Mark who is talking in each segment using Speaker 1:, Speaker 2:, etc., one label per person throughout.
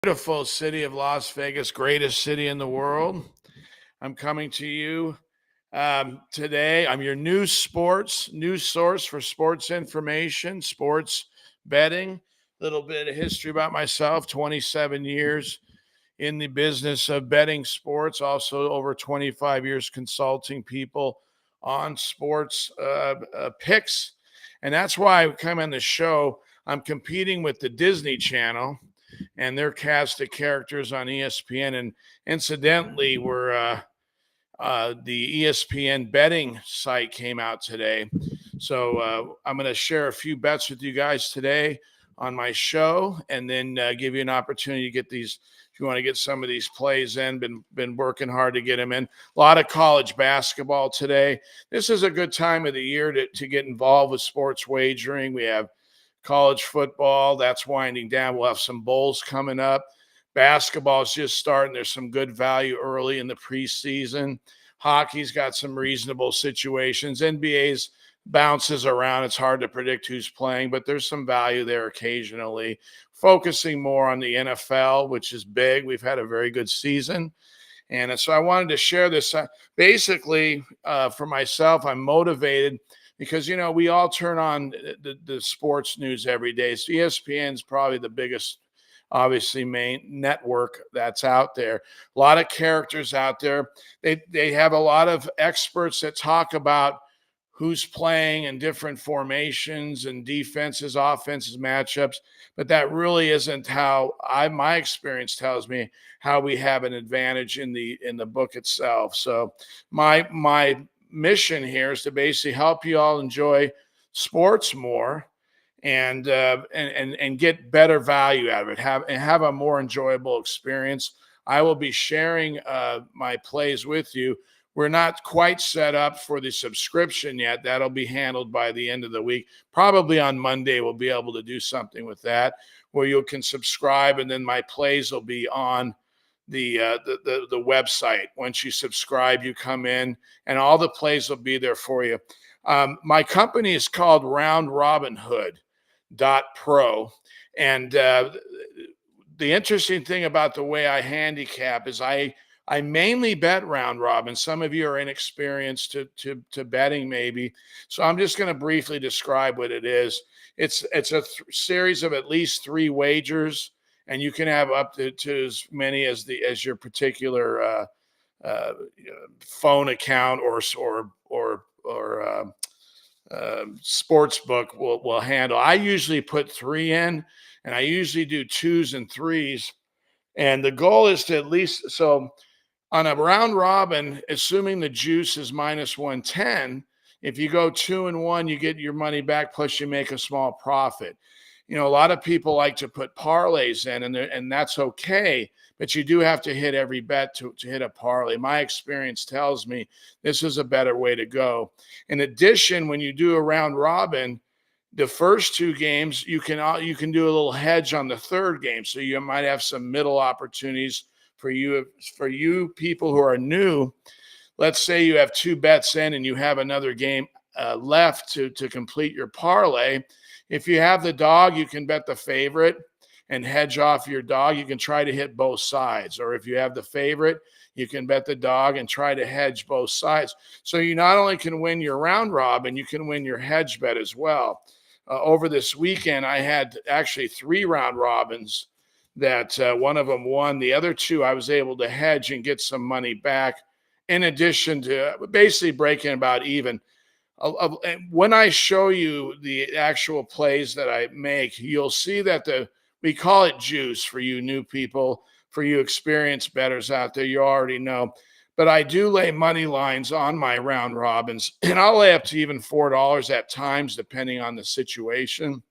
Speaker 1: Beautiful city of Las Vegas, greatest city in the world. I'm coming to you today. I'm your news source for sports information, sports betting. A little bit of history about myself: 27 years in the business of betting sports. Also, over 25 years consulting people on sports picks, and that's why I come on the show. I'm competing with the Disney Channel and their cast of characters on ESPN. And incidentally, the ESPN betting site came out today. So I'm going to share a few bets with you guys today on my show, and then give you an opportunity to get these. If you want to get some of these plays in, been working hard to get them in. A lot of college basketball today. This is a good time of the year to get involved with sports wagering. We have college football that's winding down. We'll have some bowls coming up. Basketball is just starting. There's some good value early in the preseason. Hockey's got some reasonable situations. NBA's bounces around. It's hard to predict who's playing, but there's some value there occasionally. Focusing more on the NFL, which is big. We've had a very good season. And so I wanted to share this. Basically, for myself, I'm motivated because, we all turn on the sports news every day. So ESPN is probably the biggest, obviously, main network that's out there. A lot of characters out there. They have a lot of experts that talk about who's playing in different formations and defenses, offenses, matchups. But that really isn't how my experience tells me how we have an advantage in the book itself. So my mission here is to basically help you all enjoy sports more and get better value out of it, have a more enjoyable experience. I will be sharing my plays with you. We're not quite set up for the subscription yet. That'll be handled by the end of the week. Probably on Monday, we'll be able to do something with that where you can subscribe, and then my plays will be on the website. Once you subscribe, you come in, and all the plays will be there for you. My company is called RoundRobinhood.pro, and the interesting thing about the way I handicap is I mainly bet round robin. Some of you are inexperienced to betting maybe. So I'm just going to briefly describe what it is. It's a series of at least 3 wagers, and you can have up to as many as your particular phone account or sports book will handle. I usually put 3 in, and I usually do 2s and 3s. And the goal is to at least, so on a round robin, assuming the juice is minus 110, if you go 2 and 1, you get your money back, plus you make a small profit. A lot of people like to put parlays in, and that's okay, but you do have to hit every bet to hit a parlay. My experience tells me this is a better way to go. In addition, when you do a round robin, the first 2 games, you can do a little hedge on the third game. So you might have some middle opportunities for you people who are new. Let's say you have 2 bets in and you have another game left to complete your parlay. If you have the dog, you can bet the favorite and hedge off your dog. You can try to hit both sides. Or if you have the favorite, you can bet the dog and try to hedge both sides. So you not only can win your round robin, you can win your hedge bet as well. Over this weekend, I had actually 3 round robins that one of them won. The other 2, I was able to hedge and get some money back, in addition to basically breaking about even. When I show you the actual plays that I make, you'll see that we call it juice for you new people. For you experienced bettors out there, you already know. But I do lay money lines on my round robins, and I'll lay up to even $4 at times, depending on the situation.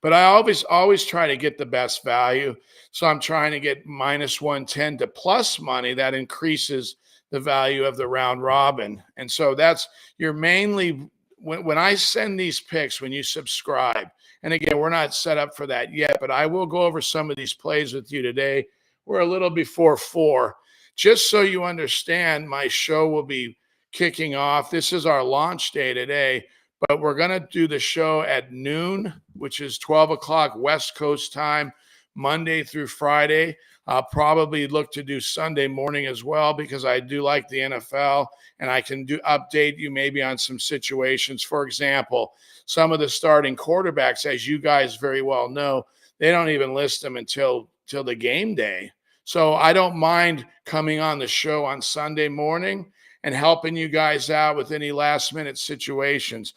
Speaker 1: But I always try to get the best value. So I'm trying to get minus 110 to plus money. That increases the value of the round robin. And so that's you're mainly when I send these picks, when you subscribe, and again, we're not set up for that yet, but I will go over some of these plays with you today. We're a little before 4. Just so you understand, my show will be kicking off. This is our launch day today, but we're going to do the show at noon, which is 12 o'clock West Coast time, Monday through Friday. I'll probably look to do Sunday morning as well because I do like the NFL and I can update you maybe on some situations. For example, some of the starting quarterbacks, as you guys very well know, they don't even list them until the game day. So I don't mind coming on the show on Sunday morning and helping you guys out with any last minute situations.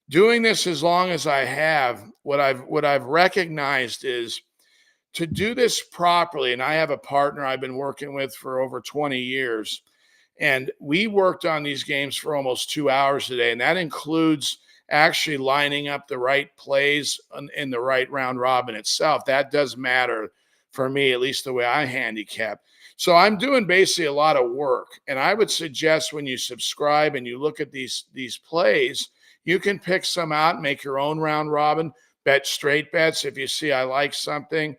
Speaker 1: Doing this as long as I have, what I've recognized is to do this properly, and I have a partner I've been working with for over 20 years, and we worked on these games for almost 2 hours today, and that includes actually lining up the right plays in the right round robin itself. That does matter for me, at least the way I handicap. So I'm doing basically a lot of work, and I would suggest when you subscribe and you look at these plays, you can pick some out, make your own round robin, bet straight bets if you see I like something.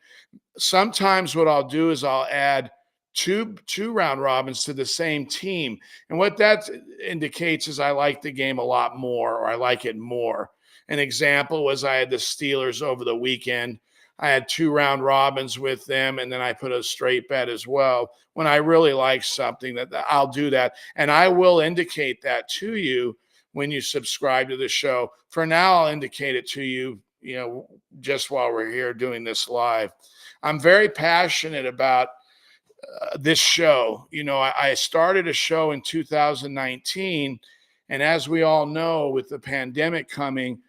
Speaker 1: Sometimes what I'll do is I'll add two round robins to the same team. And what that indicates is I like the game a lot more, or I like it more. An example was I had the Steelers over the weekend. I had 2 round robins with them, and then I put a straight bet as well. When I really like something, that I'll do that. And I will indicate that to you when you subscribe to the show. For now, I'll indicate it to you, just while we're here doing this live. I'm very passionate about this show. I started a show in 2019, and as we all know, with the pandemic coming,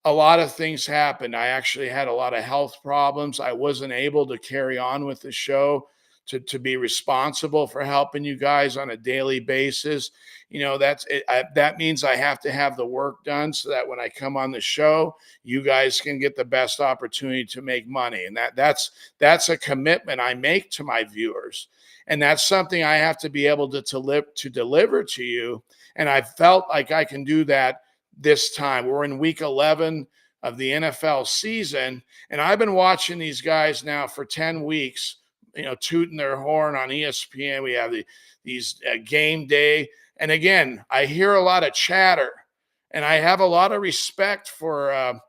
Speaker 1: a lot of things happened. I actually had a lot of health problems. I wasn't able to carry on with the show to be responsible for helping you guys on a daily basis. That means I have to have the work done so that when I come on the show, you guys can get the best opportunity to make money. And that's a commitment I make to my viewers. And that's something I have to be able to deliver to you. And I felt like I can do that this time. We're in week 11 of the NFL season, and I've been watching these guys now for 10 weeks, tooting their horn on ESPN. We have these game day. And again, I hear a lot of chatter, and I have a lot of respect for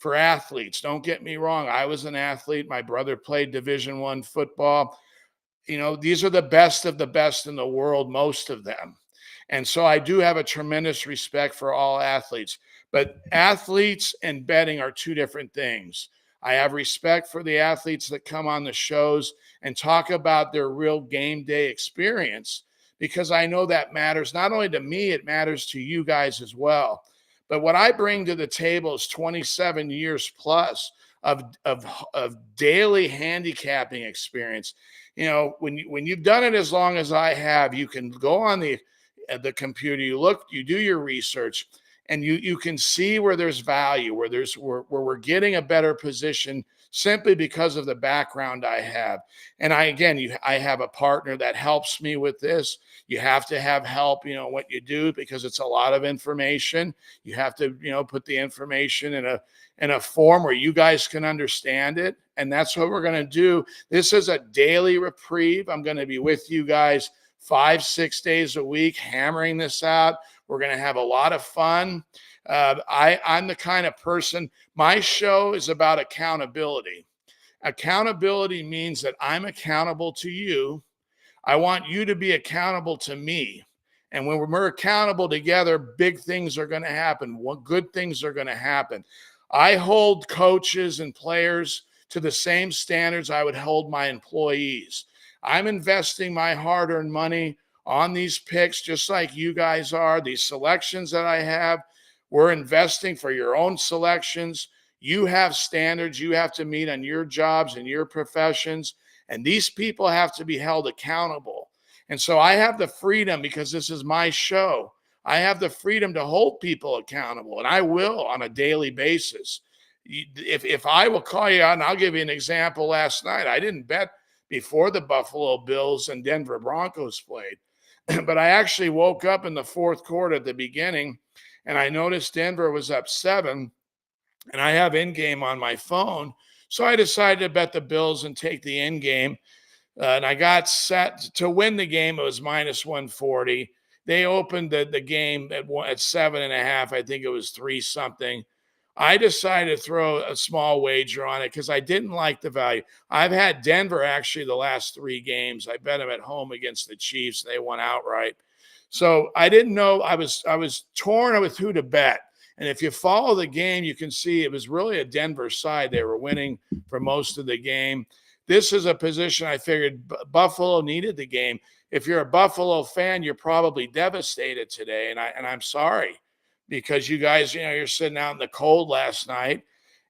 Speaker 1: athletes. Don't get me wrong. I was an athlete. My brother played Division I football. These are the best of the best in the world, most of them. And so I do have a tremendous respect for all athletes. But athletes and betting are two different things. I have respect for the athletes that come on the shows and talk about their real game day experience, because I know that matters not only to me, it matters to you guys as well. But what I bring to the table is 27 years plus of daily handicapping experience. When you've done it as long as I have, you can go on the computer, you do your research, and you can see where there's value, where we're getting a better position simply because of the background I have. And I have a partner that helps me with this. You have to have help, what you do, because it's a lot of information. You have to, put the information in a form where you guys can understand it. And that's what we're going to do. This is a daily reprieve. I'm going to be with you guys 5-6 days a week, hammering this out. We're going to have a lot of fun. I'm the kind of person, my show is about accountability. Accountability means that I'm accountable to you. I want you to be accountable to me. And when we're accountable together, big things are going to happen. Good things are going to happen. I hold coaches and players to the same standards I would hold my employees. I'm investing my hard-earned money on these picks, just like you guys are. These selections that I have, we're investing for your own selections. You have standards you have to meet on your jobs and your professions, and these people have to be held accountable. And so I have the freedom, because this is my show, I have the freedom to hold people accountable, and I will on a daily basis. If I will call you out, and I'll give you an example. Last night, I didn't bet before the Buffalo Bills and Denver Broncos played. But I actually woke up in the fourth quarter at the beginning, and I noticed Denver was up 7, and I have in-game on my phone. So I decided to bet the Bills and take the in-game. And I got set to win the game. It was minus 140. They opened the game at 7.5. I think it was 3 something. I decided to throw a small wager on it because I didn't like the value. I've had Denver actually the last 3 games. I bet them at home against the Chiefs. They won outright. So I didn't know. I was torn with who to bet. And if you follow the game, you can see it was really a Denver side. They were winning for most of the game. This is a position I figured Buffalo needed the game. If you're a Buffalo fan, you're probably devastated today, and I'm sorry because you guys, you're sitting out in the cold last night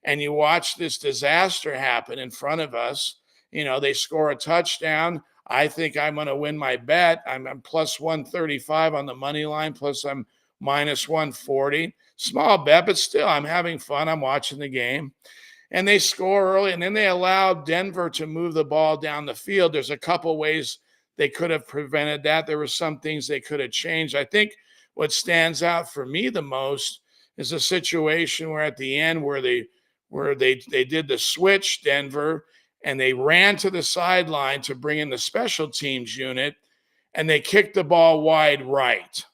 Speaker 1: and you watch this disaster happen in front of us. They score a touchdown. I think I'm going to win my bet. I'm plus 135 on the money line, plus I'm minus 140. Small bet, but still, I'm having fun. I'm watching the game. And they score early, and then they allowed Denver to move the ball down the field. There's a couple ways they could have prevented that. There were some things they could have changed. I think what stands out for me the most is a situation where at the end where they did the switch, Denver, and they ran to the sideline to bring in the special teams unit, and they kicked the ball wide right.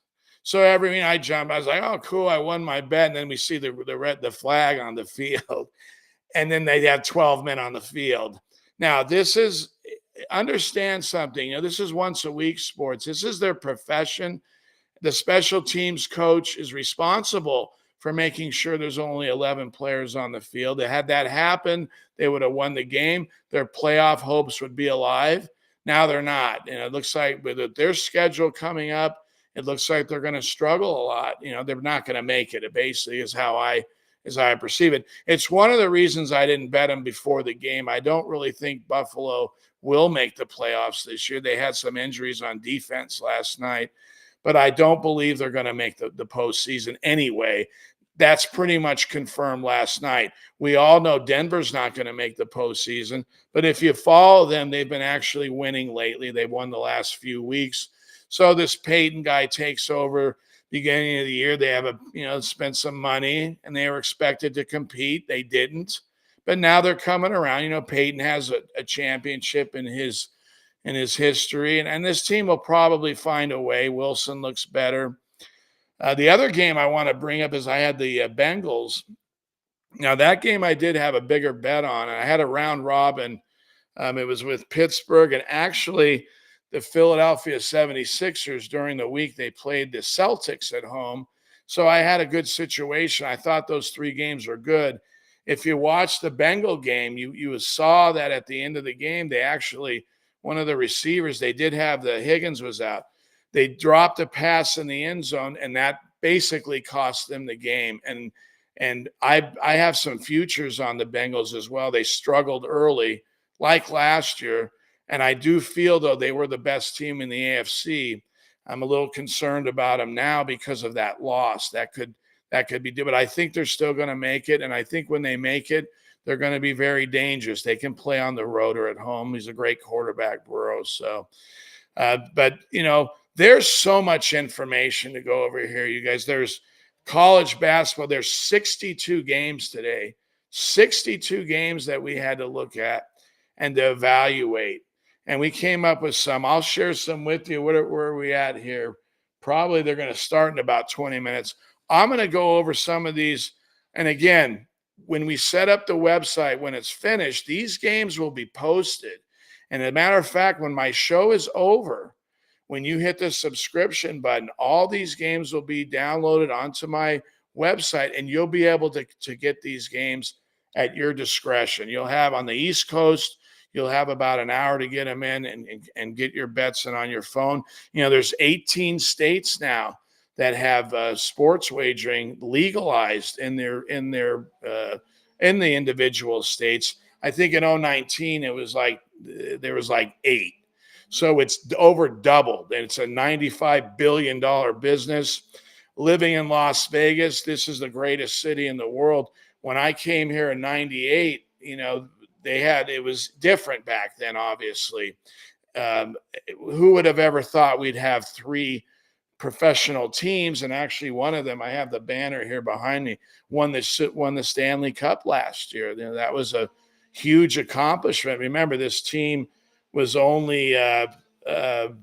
Speaker 1: So I jumped. I was like, "Oh, cool! I won my bet." And then we see the flag on the field, and then they have 12 men on the field. Now, understand something. This is once a week sports. This is their profession. The special teams coach is responsible for making sure there's only 11 players on the field. Had that happened, they would have won the game. Their playoff hopes would be alive. Now they're not. And it looks like with their schedule coming up, it looks like they're going to struggle a lot. They're not going to make it. It basically is how I perceive it. It's one of the reasons I didn't bet them before the game. I don't really think Buffalo will make the playoffs this year. They had some injuries on defense last night, but I don't believe they're going to make the postseason anyway. That's pretty much confirmed last night. We all know Denver's not going to make the postseason, but if you follow them, they've been actually winning lately. They've won the last few weeks. So this Peyton guy takes over beginning of the year. They have spent some money and they were expected to compete. They didn't, but now they're coming around. Peyton has a championship in his history, and this team will probably find a way. Wilson looks better. The other game I want to bring up is I had the Bengals. Now that game I did have a bigger bet on, and I had a round robin. It was with Pittsburgh, and actually the Philadelphia 76ers during the week, they played the Celtics at home. So I had a good situation. I thought those 3 games were good. If you watch the Bengal game, you saw that at the end of the game, they actually, one of the receivers, they did have Higgins was out. They dropped a pass in the end zone, and that basically cost them the game. And I have some futures on the Bengals as well. They struggled early, like last year. And I do feel, though, they were the best team in the AFC. I'm a little concerned about them now because of that loss. That could be due, but I think they're still going to make it. And I think when they make it, they're going to be very dangerous. They can play on the road or at home. He's a great quarterback, Burrows. So, but there's so much information to go over here, you guys. There's college basketball. There's 62 games today, 62 games that we had to look at and to evaluate. And we came up with some. I'll share some with you. Where are we at here? Probably they're going to start in about 20 minutes. I'm going to go over some of these. And again, when we set up the website, when it's finished, these games will be posted. And as a matter of fact, when my show is over, when you hit the subscription button, all these games will be downloaded onto my website, and you'll be able to get these games at your discretion. You'll have on the East Coast, you'll have about an hour to get them in and get your bets in on your phone. There's 18 states now that have sports wagering legalized in the individual states. I think in 2019 there was like 8. So it's over doubled, and it's a $95 billion business. Living in Las Vegas, this is the greatest city in the world. When I came here in 98, it was different back then, obviously. Who would have ever thought we'd have 3 professional teams? And actually one of them, I have the banner here behind me, won the Stanley Cup last year. That was a huge accomplishment. Remember, this team was only, what are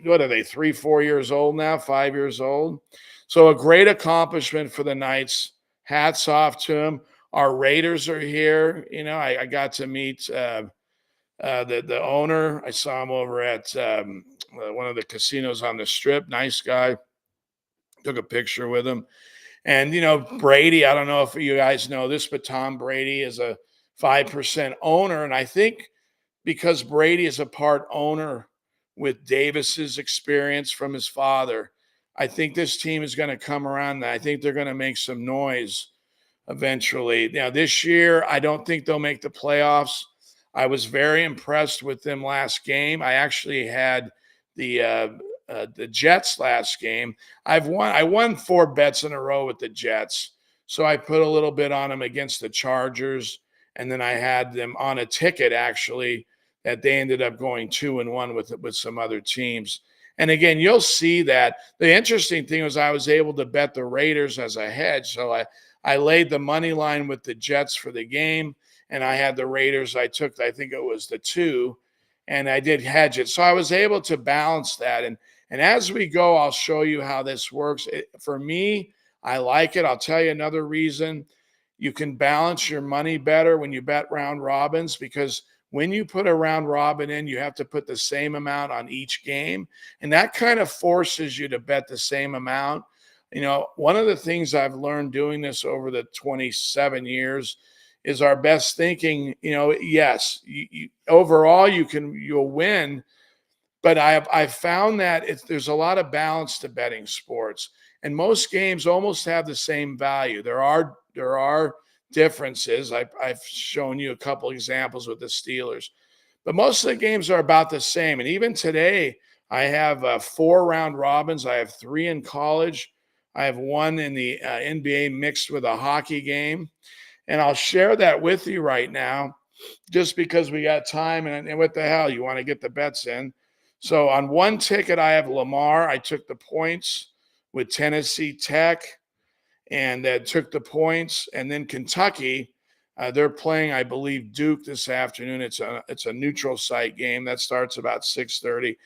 Speaker 1: they, 3-4 years old now, 5 years old? So a great accomplishment for the Knights. hats off to them. Our Raiders are here. I got to meet the owner. I saw him over at one of the casinos on the Strip. Nice guy. Took a picture with him. And, Brady, I don't know if you guys know this, but Tom Brady is a 5% owner. And I think because Brady is a part owner with Davis's experience from his father, I think this team is going to come around. And I think they're going to make some noise eventually. Now, this year, I don't think they'll make the playoffs. I was very impressed with them last game. I actually had the Jets last game. I won 4 bets in a row with the Jets. So I put a little bit on them against the Chargers. And then I had them on a ticket, actually, that they ended up going 2-1 with some other teams. And again, you'll see that. The interesting thing was I was able to bet the Raiders as a hedge. So I laid the money line with the Jets for the game, and I had the Raiders. I think it was the 2, and I did hedge it. So I was able to balance that. And as we go, I'll show you how this works. For me, I like it. I'll tell you another reason. You can balance your money better when you bet round robins, because when you put a round robin in, you have to put the same amount on each game. And that kind of forces you to bet the same amount. One of the things I've learned doing this over the 27 years is our best thinking. Yes, overall you'll win, but I've found that there's a lot of balance to betting sports, and most games almost have the same value. There are differences. I've shown you a couple examples with the Steelers, but most of the games are about the same. And even today, I have 4 round robins. I have 3 in college. I have 1 in the NBA mixed with a hockey game. And I'll share that with you right now just because we got time. And what the hell? You want to get the bets in. So on 1 ticket, I have Lamar. I took the points with Tennessee Tech and took the points. And then Kentucky, they're playing, I believe, Duke this afternoon. It's a neutral site game that starts about 6:30.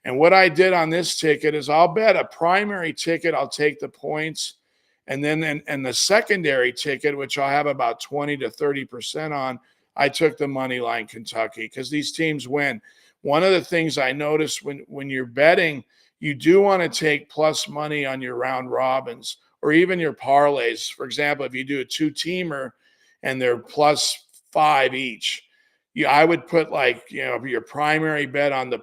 Speaker 1: And what I did on this ticket is I'll bet a primary ticket. I'll take the points. And then and the secondary ticket, which I'll have about 20 to 30% on, I took the money line Kentucky because these teams win. One of the things I noticed when you're betting, you do want to take plus money on your round robins or even your parlays. For example, if you do a 2-teamer and they're +5 each, I would put your primary bet on the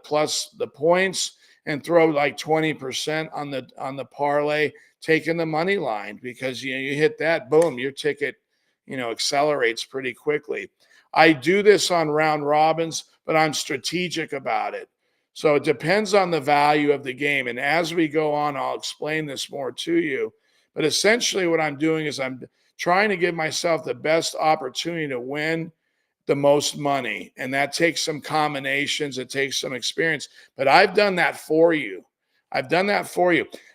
Speaker 1: points and throw like 20% on the parlay, taking the money line, because you hit that, boom, your ticket accelerates pretty quickly. I do this on round robins, but I'm strategic about it. So it depends on the value of the game. And as we go on, I'll explain this more to you. But essentially what I'm doing is I'm trying to give myself the best opportunity to win the most money. And that takes some combinations. It takes some experience. But I've done that for you.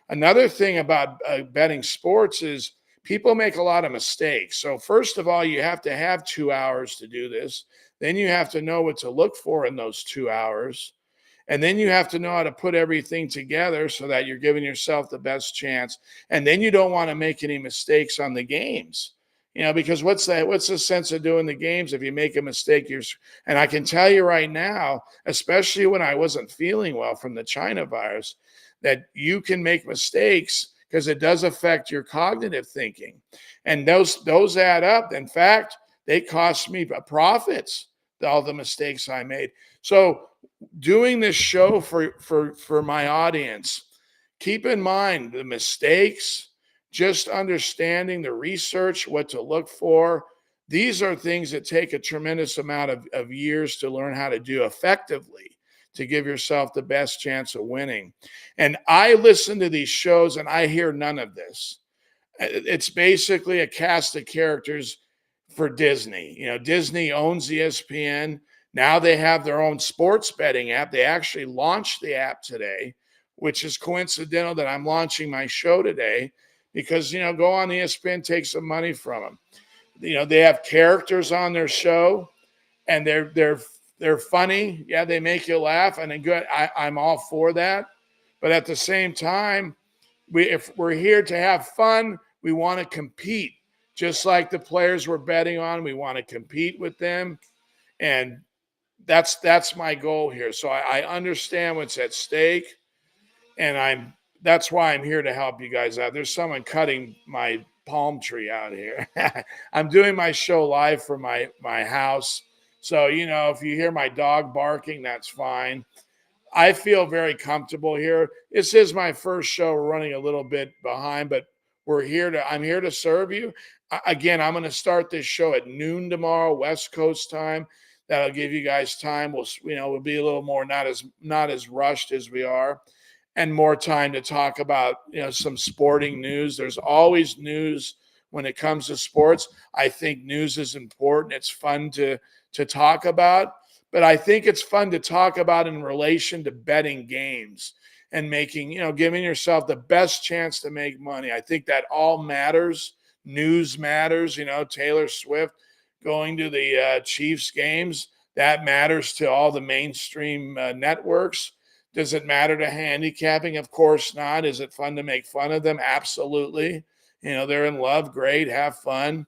Speaker 1: Another thing about betting sports is people make a lot of mistakes. So first of all, you have to have 2 hours to do this. Then you have to know what to look for in those 2 hours. And then you have to know how to put everything together so that you're giving yourself the best chance. And then you don't want to make any mistakes on the games. Because what's the sense of doing the games if you make a mistake? And I can tell you right now, especially when I wasn't feeling well from the China virus, that you can make mistakes because it does affect your cognitive thinking. And those add up. In fact, they cost me profits, all the mistakes I made. So doing this show for my audience, keep in mind the mistakes, just understanding the research, what to look for. These are things that take a tremendous amount of years to learn how to do effectively to give yourself the best chance of winning. And I listen to these shows and I hear none of this. It's basically a cast of characters for Disney. Disney owns ESPN. Now they have their own sports betting app. They actually launched the app today, which is coincidental that I'm launching my show today. Because, go on ESPN, take some money from them. They have characters on their show, and they're funny. Yeah, they make you laugh, and good. I'm all for that. But at the same time, if we're here to have fun, we want to compete just like the players we're betting on. We want to compete with them, and that's my goal here. So I understand what's at stake, and that's why I'm here to help you guys out. There's someone cutting my palm tree out here. I'm doing my show live from my house. So, if you hear my dog barking, that's fine. I feel very comfortable here. This is my first show. We're running a little bit behind, but I'm here to serve you. Again, I'm going to start this show at noon tomorrow, West Coast time. That'll give you guys time. We'll be a little more not as rushed as we are, and more time to talk about, some sporting news. There's always news when it comes to sports. I think news is important. It's fun to talk about. But I think it's fun to talk about in relation to betting games and giving yourself the best chance to make money. I think that all matters. News matters. Taylor Swift going to the Chiefs games, that matters to all the mainstream networks. Does it matter to handicapping? Of course not. Is it fun to make fun of them? Absolutely. They're in love. Great. Have fun.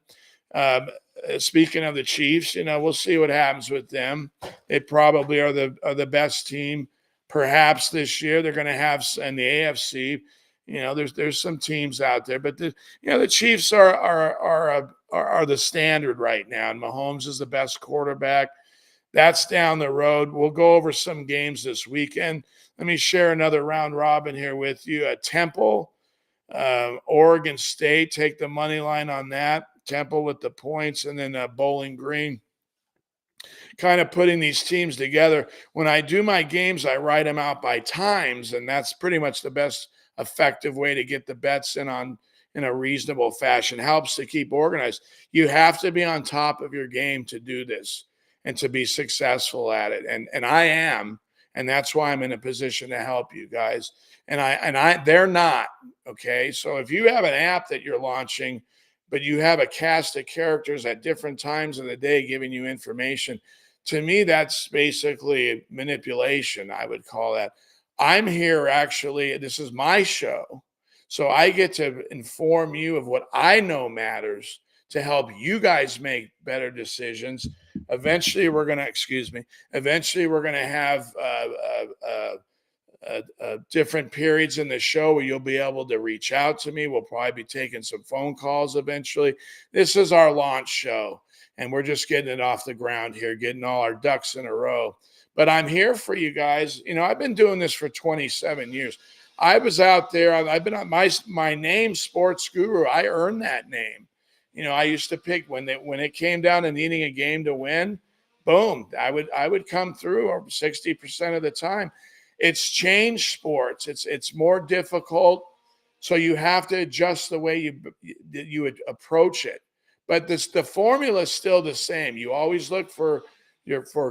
Speaker 1: Speaking of the Chiefs, we'll see what happens with them. They probably are the best team, perhaps this year. They're going to have in the AFC. There's some teams out there, but the Chiefs are the standard right now, and Mahomes is the best quarterback. That's down the road. We'll go over some games this weekend. Let me share another round robin here with you. Temple, Oregon State, take the money line on that. Temple with the points, and then Bowling Green. Kind of putting these teams together. When I do my games, I write them out by times, and that's pretty much the best effective way to get the bets in a reasonable fashion. Helps to keep organized. You have to be on top of your game to do this and to be successful at it. And I am, and that's why I'm in a position to help you guys. And they're not, okay? So if you have an app that you're launching, but you have a cast of characters at different times of the day giving you information, to me, that's basically manipulation, I would call that. I'm here actually, this is my show, so I get to inform you of what I know matters to help you guys make better decisions. Eventually, we're going to have different periods in the show where you'll be able to reach out to me. We'll probably be taking some phone calls eventually. This is our launch show, and we're just getting it off the ground here, getting all our ducks in a row. But I'm here for you guys. I've been doing this for 27 years. I was out there. I've been on my name, Sports Guru. I earned that name. I used to pick when it came down to needing a game to win. Boom, I would come through 60% of the time. It's changed sports. It's more difficult, so you have to adjust the way you would approach it. But the formula is still the same. You always look for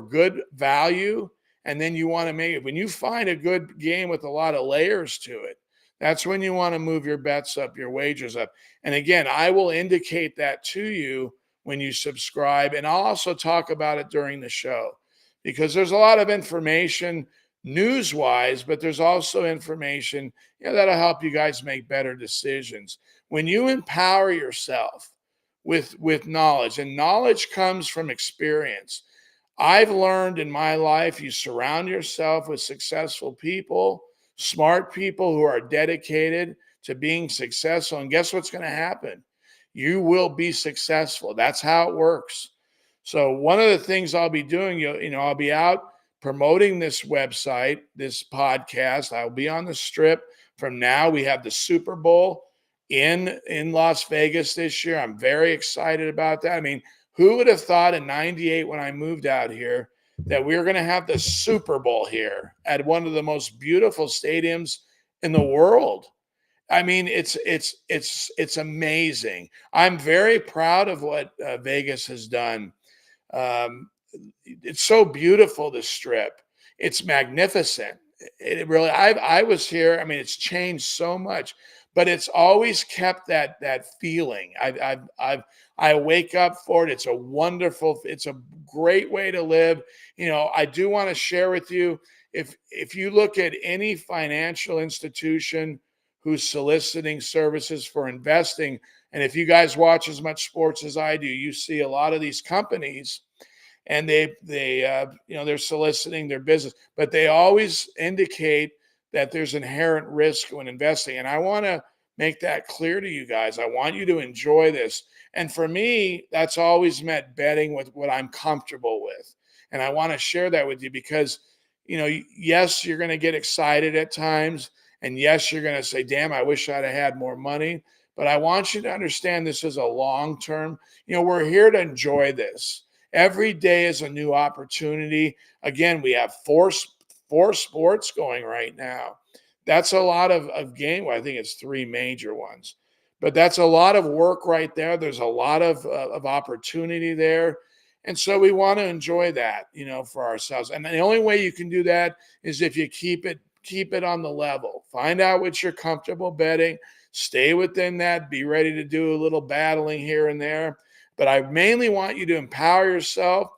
Speaker 1: good value, and then you want to make it. When you find a good game with a lot of layers to it, that's when you want to move your bets up, your wagers up. And again, I will indicate that to you when you subscribe, and I'll also talk about it during the show, because there's a lot of information news-wise, but there's also information that'll help you guys make better decisions. When you empower yourself with knowledge, and knowledge comes from experience. I've learned in my life, you surround yourself with successful people, smart people who are dedicated to being successful, and guess what's going to happen? You will be successful. That's how it works. So one of the things I'll be doing, I'll be out promoting this website, this podcast. I'll be on the Strip from now. We have the Super Bowl in Las Vegas this year. I'm very excited about that. I mean, who would have thought in 98 when I moved out here that we were going to have the Super Bowl here at one of the most beautiful stadiums in the world? I mean, it's amazing. I'm very proud of what Vegas has done. It's so beautiful, the Strip. It's magnificent. It really, I was here. I mean, it's changed so much, but it's always kept that feeling. I wake up for it. It's a great way to live. I do want to share with you, if you look at any financial institution who's soliciting services for investing, And if you guys watch as much sports as I do, you see a lot of these companies, and they're soliciting their business, but they always indicate that there's inherent risk when investing. And I want to make that clear to you guys. I want you to enjoy this. And for me, that's always meant betting with what I'm comfortable with. And I want to share that with you because, yes, you're going to get excited at times. And yes, you're going to say, damn, I wish I'd have had more money. But I want you to understand this is a long term. We're here to enjoy this. Every day is a new opportunity. Again, we have four sports going right now. That's a lot of game. Well, I think it's three major ones, but that's a lot of work right there. There's a lot of opportunity there. And so we want to enjoy that, for ourselves. And the only way you can do that is if you keep it on the level. Find out what you're comfortable betting. Stay within that. Be ready to do a little battling here and there. But I mainly want you to empower yourself.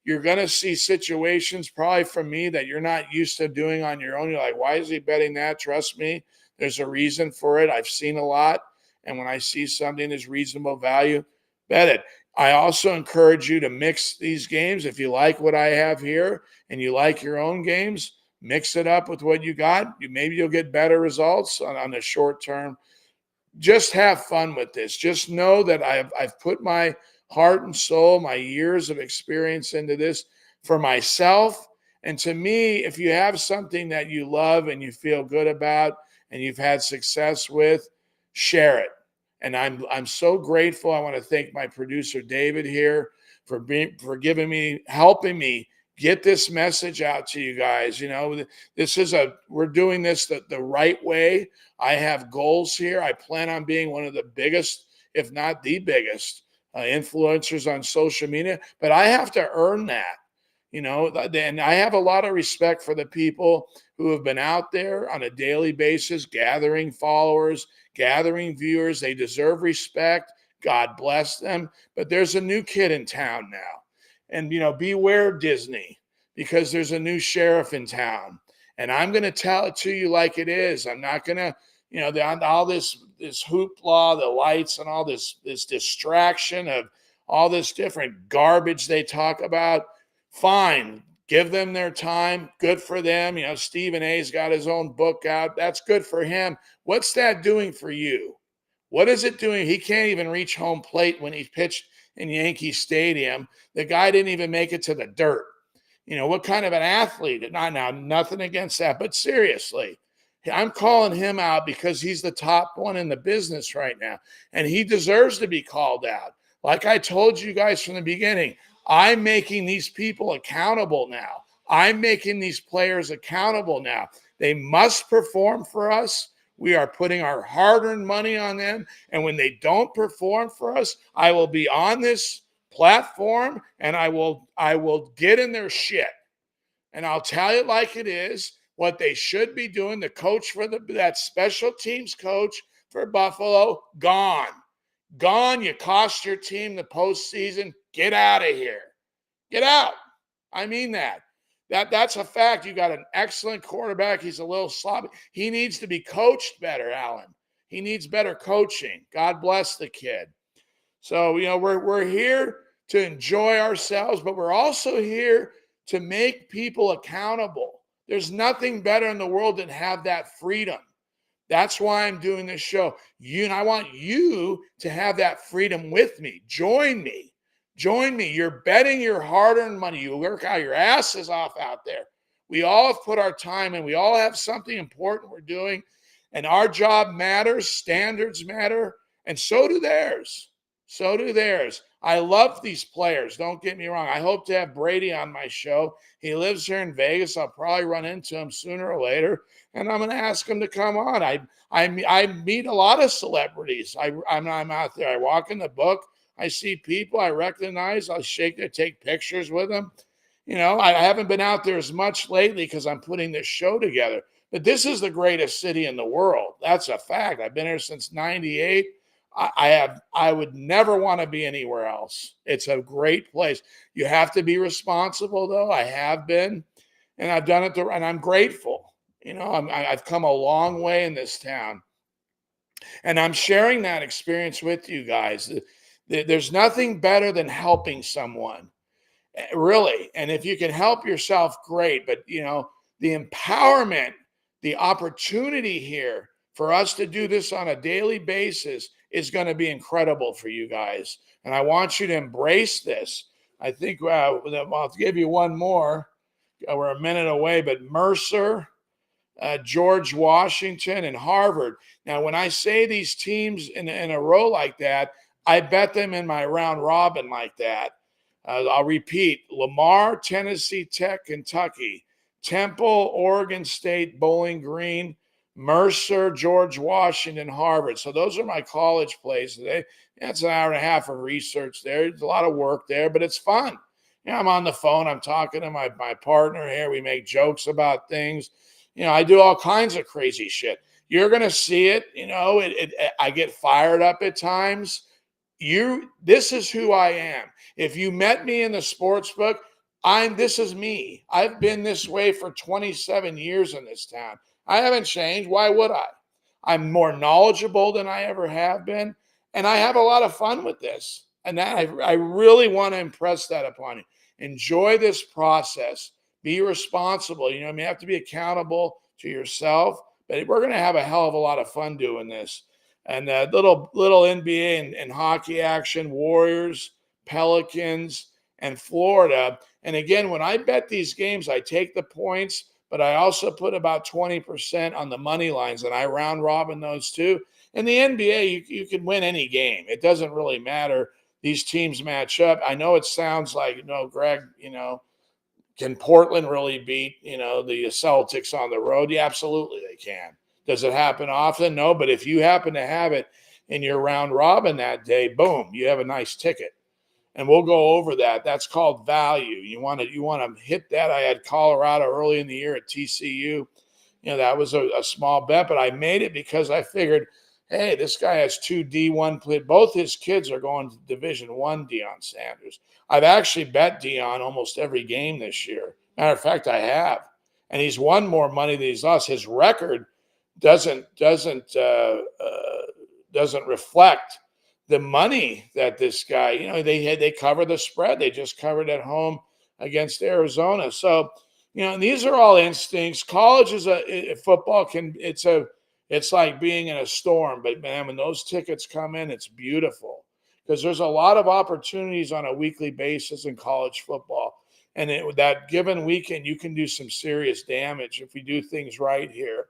Speaker 1: You're going to see situations probably from me that you're not used to doing on your own. You're like, why is he betting that? Trust me, there's a reason for it. I've seen a lot. And when I see something that's reasonable value, bet it. I also encourage you to mix these games. If you like what I have here and you like your own games, mix it up with what you got. Maybe you'll get better results on the short term. Just have fun with this. Just know that I've put my heart and soul, my years of experience into this for myself. And to me, if you have something that you love and you feel good about and you've had success with, share it. And I'm so grateful. I want to thank my producer David here for helping me get this message out to you guys. We're doing this the right way. I have goals here. I plan on being one of the biggest, if not the biggest, influencers on social media, but I have to earn that, and I have a lot of respect for the people who have been out there on a daily basis, gathering followers, gathering viewers. They deserve respect. God bless them. But there's a new kid in town now. And, beware Disney, because there's a new sheriff in town. And I'm going to tell it to you like it is. I'm not going to, all this hoopla, the lights and all this distraction of all this different garbage they talk about. Fine. Give them their time. Good for them. Stephen A's got his own book out. That's good for him. What's that doing for you? What is it doing? He can't even reach home plate when he pitched in Yankee Stadium. The guy didn't even make it to the dirt. What kind of an athlete? Now, nothing against that, but seriously, I'm calling him out because he's the top one in the business right now, and he deserves to be called out. Like I told you guys from the beginning, I'm making these people accountable now. I'm making these players accountable now. They must perform for us. We are putting our hard-earned money on them. And when they don't perform for us, I will be on this platform and I will get in their shit. And I'll tell you like it is, what they should be doing. The coach for that special teams coach for Buffalo, gone. Gone. You cost your team the postseason. Get out of here. Get out. I mean that. That's a fact. You got an excellent quarterback. He's a little sloppy. He needs to be coached better, Alan. He needs better coaching. God bless the kid. So, we're here to enjoy ourselves, but we're also here to make people accountable. There's nothing better in the world than have that freedom. That's why I'm doing this show. I want you to have that freedom with me. Join me. Join me. You're betting your hard-earned money. You work out your asses off out there. We all have put our time in. We all have something important we're doing, and our job matters. Standards matter, and so do theirs. So do theirs. I love these players. Don't get me wrong. I hope to have Brady on my show. He lives here in Vegas. I'll probably run into him sooner or later, and I'm going to ask him to come on. I meet a lot of celebrities. I'm out there. I walk in the book. I see people I recognize. I'll take pictures with them. I haven't been out there as much lately because I'm putting this show together. But this is the greatest city in the world. That's a fact. I've been here since '98. I would never want to be anywhere else. It's a great place. You have to be responsible, though. I have been, and I've done it, and I'm grateful. I've come a long way in this town. And I'm sharing that experience with you guys. There's nothing better than helping someone, really. And if you can help yourself, great. But, the empowerment, the opportunity here for us to do this on a daily basis is going to be incredible for you guys. And I want you to embrace this. I think I'll give you one more. We're a minute away, but Mercer, George Washington, and Harvard. Now, when I say these teams in a row like that, I bet them in my round robin like that. I'll repeat: Lamar, Tennessee Tech, Kentucky; Temple, Oregon State, Bowling Green; Mercer, George Washington, Harvard. So those are my college plays today. That's an hour and a half of research there. There's a lot of work there, but it's fun. I'm on the phone. I'm talking to my partner here. We make jokes about things. I do all kinds of crazy shit. You're going to see it. I get fired up at times. This is who I am. If you met me in the sports book, this is me. I've been this way for 27 years in this town. I haven't changed. Why would I? I'm more knowledgeable than I ever have been. And I have a lot of fun with this. And that I really want to impress that upon you. Enjoy this process. Be responsible. You have to be accountable to yourself. But we're going to have a hell of a lot of fun doing this. And little NBA and hockey action, Warriors, Pelicans, and Florida. And again, when I bet these games, I take the points, but I also put about 20% on the money lines, and I round robin those too. In the NBA, you can win any game. It doesn't really matter. These teams match up. I know it sounds like, Greg, can Portland really beat, the Celtics on the road? Yeah, absolutely they can. Does it happen often? No, but if you happen to have it in your round robin that day, boom, you have a nice ticket. And we'll go over that. That's called value. You want to hit that. I had Colorado early in the year at TCU. That was a small bet, but I made it because I figured, hey, this guy has two D1 players. Both his kids are going to Division I, Deion Sanders. I've actually bet Deion almost every game this year. Matter of fact, I have. And he's won more money than he's lost. His record doesn't reflect the money that this guy, they cover the spread. They just covered at home against Arizona. So, these are all instincts. College is football it's like being in a storm, but man, when those tickets come in, it's beautiful because there's a lot of opportunities on a weekly basis in college football. And that given weekend, you can do some serious damage if we do things right here.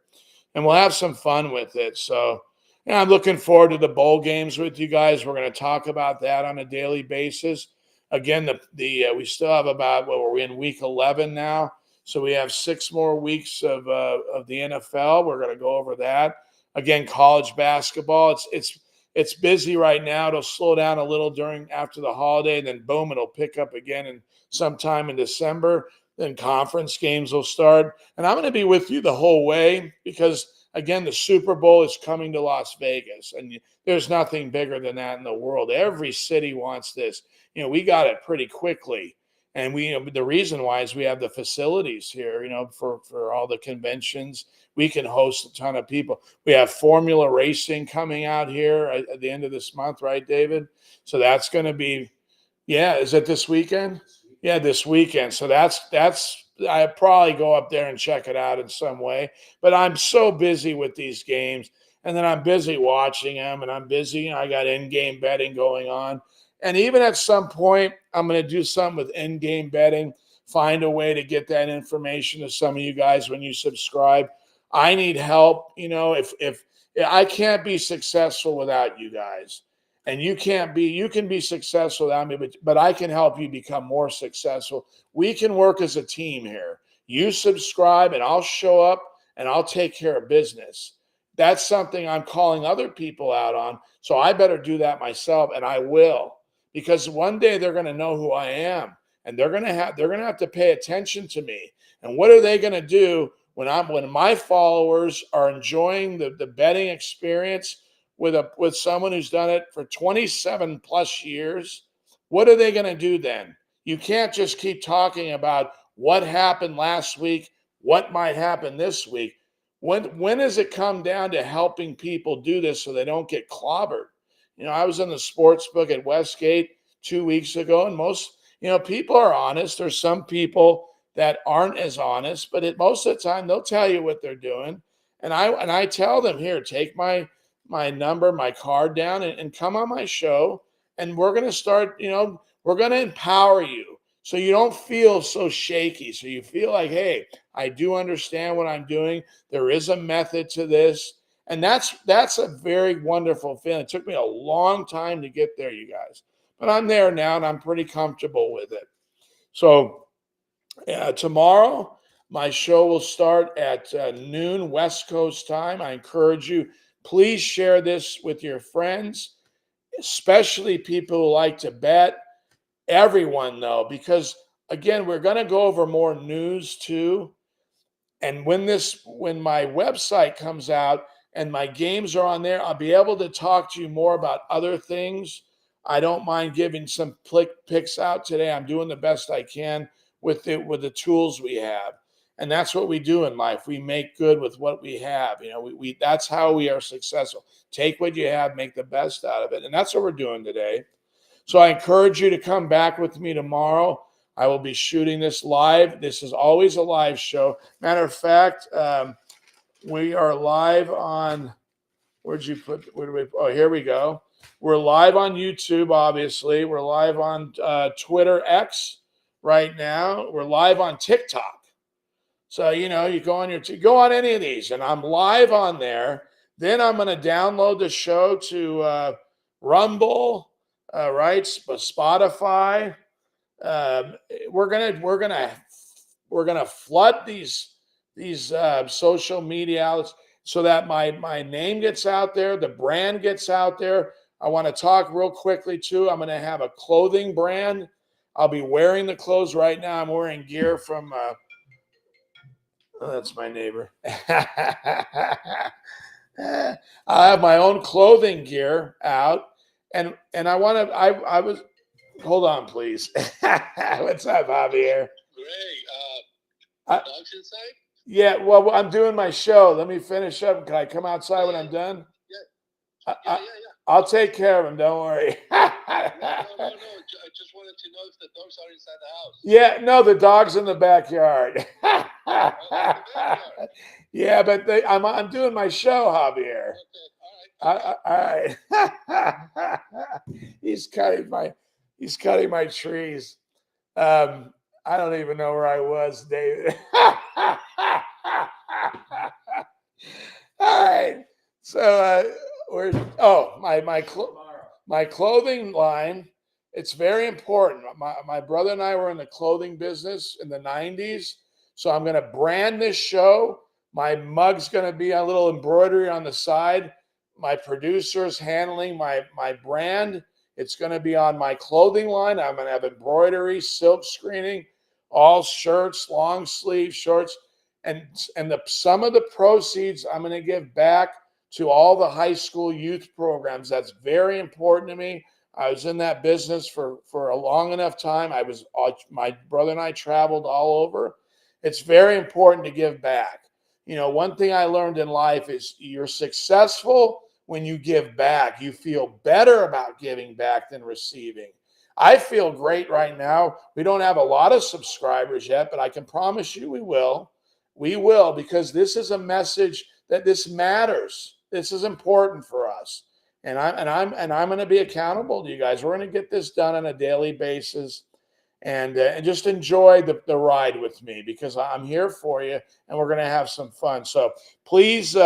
Speaker 1: And we'll have some fun with it. So, I'm looking forward to the bowl games with you guys. We're going to talk about that on a daily basis. Again, we still have we're in week 11 now. So we have 6 more weeks of the NFL. We're going to go over that. Again, college basketball. It's busy right now. It'll slow down a little after the holiday, and then boom, it'll pick up again sometime in December. Then conference games will start. And I'm going to be with you the whole way because, again, the Super Bowl is coming to Las Vegas, and there's nothing bigger than that in the world. Every city wants this. We got it pretty quickly. And the reason why is we have the facilities here, for all the conventions. We can host a ton of people. We have Formula Racing coming out here at the end of this month, right, David? So that's going to be, is it this weekend? Yeah, this weekend. So I probably go up there and check it out in some way. But I'm so busy with these games, and then I'm busy watching them, and I'm busy. I got in-game betting going on. And even at some point, I'm going to do something with in-game betting, find a way to get that information to some of you guys when you subscribe. I need help. If I can't be successful without you guys, and you can be successful without me, but I can help you become more successful. We can work as a team here. You subscribe, and I'll show up, and I'll take care of business. That's something I'm calling other people out on. So I better do that myself, and I will. Because one day they're going to know who I am, and they're going to have to pay attention to me. And what are they going to do when my followers are enjoying the betting experience with someone who's done it for 27 plus years? What are they going to do then? You can't just keep talking about what happened last week, what might happen this week. when does it come down to helping people do this so they don't get clobbered? I was in the sports book at Westgate 2 weeks ago, and most, people are honest. There's some people that aren't as honest, but most of the time they'll tell you what they're doing. And I tell them, here, take my number, my card down, and come on my show, and we're going to start, we're going to empower you so you don't feel so shaky. So you feel like, hey, I do understand what I'm doing. There is a method to this. And that's a very wonderful feeling. It took me a long time to get there, you guys. But I'm there now, and I'm pretty comfortable with it. So tomorrow, my show will start at noon West Coast time. I encourage you, please share this with your friends, especially people who like to bet. Everyone, though, because, again, we're going to go over more news, too. And when my website comes out and my games are on there, I'll be able to talk to you more about other things. I don't mind giving some picks out today. I'm doing the best I can with the tools we have. And that's what we do in life. We make good with what we have. We that's how we are successful. Take what you have, make the best out of it. And that's what we're doing today. So I encourage you to come back with me tomorrow. I will be shooting this live. This is always a live show. Matter of fact, we are live on, where do we, oh, here we go. We're live on YouTube, obviously. We're live on Twitter X right now. We're live on TikTok. So, you go on any of these, and I'm live on there. Then I'm going to download the show to Rumble, right? Spotify. We're gonna flood these social media outlets so that my name gets out there, the brand gets out there. I want to talk real quickly too. I'm going to have a clothing brand. I'll be wearing the clothes right now. I'm wearing gear from. Oh, that's my neighbor. I have my own clothing gear out, and I want to. I was. Hold on, please. What's up, Javier?
Speaker 2: Great. Dogs inside?
Speaker 1: Yeah, well, I'm doing my show. Let me finish up. Can I come outside when I'm done?
Speaker 2: Yeah.
Speaker 1: I'll take care of him. Don't worry.
Speaker 2: No. I just wanted to know if the dogs are inside the house.
Speaker 1: Yeah, no, the dog's in the backyard. Yeah, but I'm doing my show, Javier.
Speaker 2: Okay.
Speaker 1: All right. He's cutting my trees. I don't even know where I was, David. All right. So my clothing line. It's very important. My brother and I were in the clothing business in the 90s. So I'm going to brand this show. My mug's going to be a little embroidery on the side. My producer's handling my brand. It's going to be on my clothing line. I'm going to have embroidery, silk screening, all shirts, long sleeve shorts. And some of the proceeds I'm going to give back to all the high school youth programs. That's very important to me. I was in that business for a long enough time. My brother and I traveled all over. It's very important to give back. One thing I learned in life is you're successful when you give back. You feel better about giving back than receiving. I feel great right now. We don't have a lot of subscribers yet, but I can promise you we will. We will, because this is a message that this matters. This is important for us. And I'm going to be accountable to you guys. We're going to get this done on a daily basis, and just enjoy the ride with me, because I'm here for you, and we're going to have some fun. So please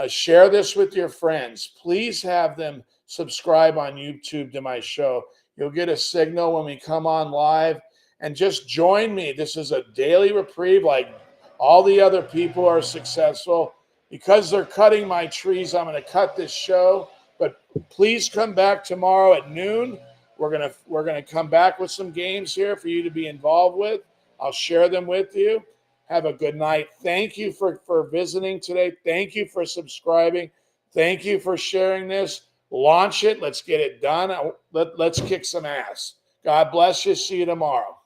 Speaker 1: share this with your friends. Please have them subscribe on YouTube to my show. You'll get a signal when we come on live, and just join me. This is a daily reprieve, like all the other people are successful. Because they're cutting my trees, I'm going to cut this show. But please come back tomorrow at noon. We're gonna come back with some games here for you to be involved with. I'll share them with you. Have a good night. Thank you for visiting today. Thank you for subscribing. Thank you for sharing this. Launch it. Let's get it done. Let's kick some ass. God bless you. See you tomorrow.